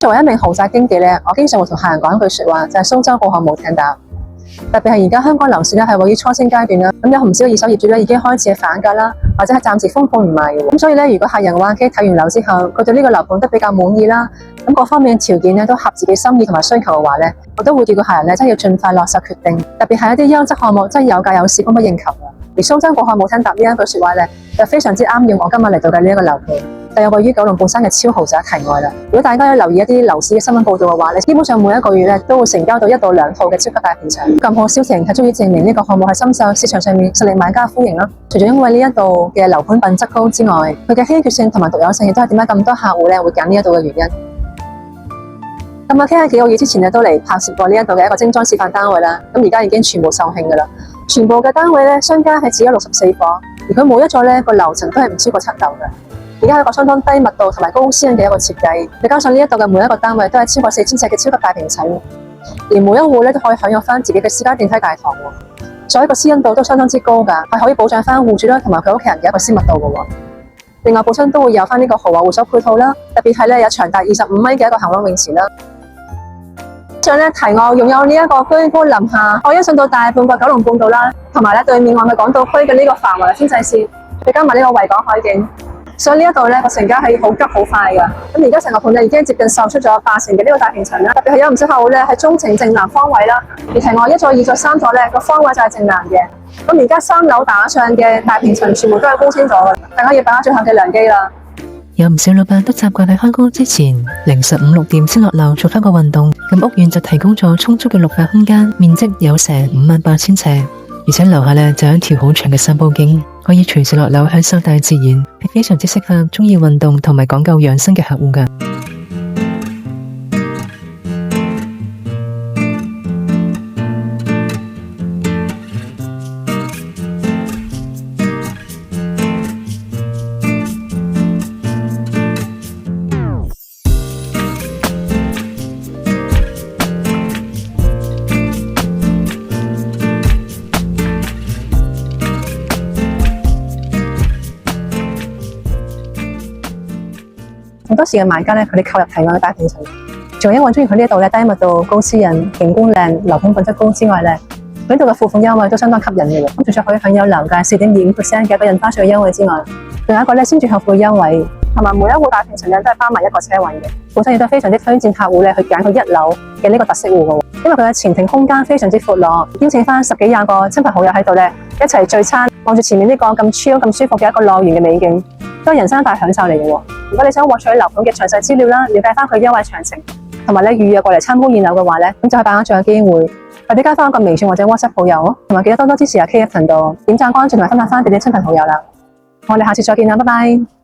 作為一名豪宅經紀咧，我經常會同客人講一句說話，就係蘇州過後冇艇搭。特別係而家香港樓市咧係位於初升階段啦，咁有唔少二手業主咧已經開始反價啦，或者係暫時封盤唔賣嘅。咁所以咧，如果客人嘅話，睇完樓之後，佢對呢個樓盤都比較滿意啦，咁各方面嘅條件咧都合自己心意同埋需求嘅話咧，我都會叫個客人咧真係要盡快落手決定。特別係一啲優質項目，真係有價有市，供不應求嘅。而蘇州過後冇艇搭呢一句說話咧，就非常之啱用我今日嚟到嘅呢一個樓盤。就有位於九龍半山嘅超豪宅題外啦。如果大家有留意一啲樓市嘅新聞報道嘅話，基本上每一個月咧都會成交到1到2套嘅超級大片場。咁好嘅銷情係足以證明呢個項目係深受市場上面實力買家歡迎啦。除咗因為呢一度嘅樓盤品質高之外，佢嘅稀缺性同埋獨有性亦都係點解咁多客戶咧會揀呢一度嘅原因。咁啊，K 喺幾個月之前咧都嚟拍攝過呢一度嘅一個精裝示範單位啦。咁而家已經全部售罄噶啦，全部嘅單位咧相加係只有64伙，而佢每一座咧個樓層都係唔超過7樓嘅。而家係一個相當低密度同埋高私隱嘅一個設計，再加上呢一度嘅每一個單位都係超過4000尺嘅超級大平層，而每一戶咧都可以享有翻自己嘅私家電梯大堂，所以個私隱度都相當之高㗎，係可以保障翻戶主啦同埋佢屋企人嘅一個私密度㗎喎。另外，本身都會有翻呢個豪華會所配套啦，特別係咧有長達25米嘅一個恆溫泳池啦。再咧題外，擁有呢一個居高臨下，可以欣賞到大半個九龍半島啦，同埋咧對面岸嘅港島區嘅呢個繁華嘅經濟線，再加埋呢個維港海景。所以呢一度咧個成交係好急好快㗎，咁而家成個盤咧已經接近售出咗80%嘅呢個大平層啦，特別係有唔少客戶咧係中情正南方位啦，而題外1座、2座、3座咧個方位就係正南嘅。咁而家3樓打上嘅大平層全部都係高清咗嘅，大家要把握最後嘅良機啦。有唔少老闆都習慣喺開工之前凌晨5、6點先落樓做翻個運動，咁屋苑就提供咗充足嘅綠化空間，面積有成58000尺，而且樓下咧就有一條好長嘅散步徑，可以隨時落樓享受大自然，係非常之適合中意運動同埋講究養生嘅客戶㗎。好多時嘅買家咧，佢哋購入題外嘅大平層，仲因為中意佢呢一度咧低密度、高私隱、景觀靚、樓盤品質高之外咧，佢呢度嘅付款優惠都相當吸引嘅喎。咁除咗可以享有樓價4.25% 嘅一個印花稅優惠之外，仲有一個咧先住後付嘅優惠，同埋每一戶大平層咧都係包埋1個車位嘅。本身亦都非常之推薦客戶咧去揀佢1樓嘅呢個特色戶嘅喎，因為佢嘅前庭空間非常之闊落，邀請翻10幾20個親朋好友喺度咧一齊聚餐，望住前面呢個咁 chill 咁舒服嘅一個樂園嘅美景，都係人生大享受嚟嘅喎。如果你想獲取樓盤嘅詳細資料啦，了解翻佢優惠詳情，同埋咧預約過嚟參觀現樓嘅話咧，咁就係把握最後機會，快啲加翻一個微信或者 WhatsApp 好友，同埋記得多多支持KF頻道，點讚關注同埋分享翻俾啲親朋好友啦。我哋下次再見啦，拜拜。